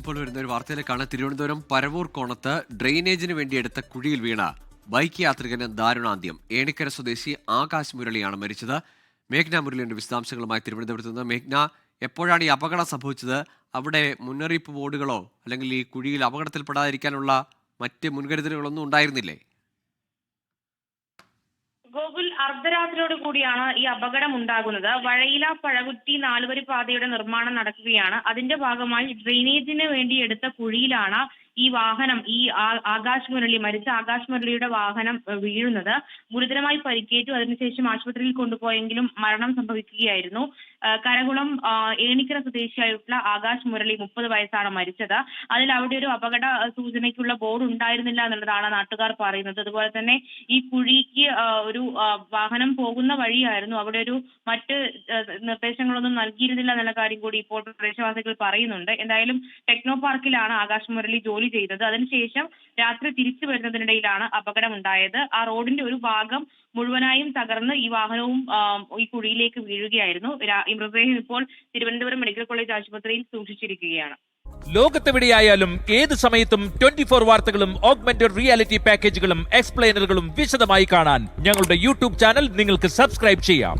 ഇപ്പോൾ വരുന്ന ഒരു വാർത്തയിലേക്കാണ്. തിരുവനന്തപുരം പരവൂർ കോണത്ത് ഡ്രെയിനേജിന് വേണ്ടി എടുത്ത കുഴിയിൽ വീണ ബൈക്ക് യാത്രികന് ദാരുണാന്ത്യം. ഏണിക്കര സ്വദേശി ആകാശ് മുരളിയാണ് മരിച്ചത്. മേഘ്ന മുരളിയുടെ വിശദാംശങ്ങളുമായി തിരുവനന്തപുരത്ത് നിന്ന്. മേഘ്ന, എപ്പോഴാണ് ഈ അപകടം സംഭവിച്ചത്? അവിടെ മുന്നറിയിപ്പ് ബോർഡുകളോ അല്ലെങ്കിൽ ഈ കുഴിയിൽ അപകടത്തിൽപ്പെടാതിരിക്കാനുള്ള മറ്റ് മുൻകരുതലുകളൊന്നും ഉണ്ടായിരുന്നില്ലേ? ഗോകുൽ, അർദ്ധരാത്രിയോട് കൂടിയാണ് ഈ അപകടം ഉണ്ടാകുന്നത്. വഴയില പഴകുറ്റി നാലുവരി പാതയുടെ നിർമ്മാണം നടക്കുകയാണ്. അതിന്റെ ഭാഗമായി ഡ്രെയിനേജിന് വേണ്ടി എടുത്ത കുഴിയിലാണ് ഈ വാഹനം, മരിച്ച ആകാശ് മുരളിയുടെ വാഹനം വീഴുന്നത്. ഗുരുതരമായി പരിക്കേറ്റു. അതിനുശേഷം ആശുപത്രിയിൽ കൊണ്ടുപോയെങ്കിലും മരണം സംഭവിക്കുകയായിരുന്നു. കരകുളം ഏണിക്കര സ്വദേശിയായിട്ടുള്ള ആകാശ് മുരളി 30 വയസ്സാണ് മരിച്ചത്. അതിൽ അവിടെ ഒരു അപകട സൂചനയ്ക്കുള്ള ബോർഡ് ഉണ്ടായിരുന്നില്ല എന്നുള്ളതാണ് നാട്ടുകാർ പറയുന്നത്. അതുപോലെ തന്നെ ഈ കുഴിക്ക് ഒരു വാഹനം പോകുന്ന വഴിയായിരുന്നു. അവിടെ ഒരു മറ്റ് നിർദ്ദേശങ്ങളൊന്നും നൽകിയിരുന്നില്ല എന്നുള്ള കാര്യം കൂടി ഇപ്പോൾ പ്രദേശവാസികൾ പറയുന്നുണ്ട്. എന്തായാലും ടെക്നോ പാർക്കിലാണ് ആകാശ് മുരളി ജോലി ചെയ്തത്. അതിനുശേഷം രാത്രി തിരിച്ചു വരുന്നതിനിടയിലാണ് അപകടമുണ്ടായത്. ആ റോഡിന്റെ ഒരു ഭാഗം മുഴുവനായും തകർന്ന് ഈ വാഹനവും ഈ കുഴിയിലേക്ക് വീഴുകയായിരുന്നു. ഈ മൃതദേഹം ഇപ്പോൾ തിരുവനന്തപുരം മെഡിക്കൽ കോളേജ് ആശുപത്രിയിൽ സൂക്ഷിച്ചിരിക്കുകയാണ്. ലോകത്തെവിടെയായാലും ഏത് സമയത്തും 24 വാർത്തകളും ഓഗ്മെന്റഡ് റിയാലിറ്റി പാക്കേജുകളും എക്സ്പ്ലെയിനറുകളും വിശദമായി കാണാൻ ഞങ്ങളുടെ യൂട്യൂബ് ചാനൽ നിങ്ങൾക്ക് സബ്സ്ക്രൈബ് ചെയ്യാം.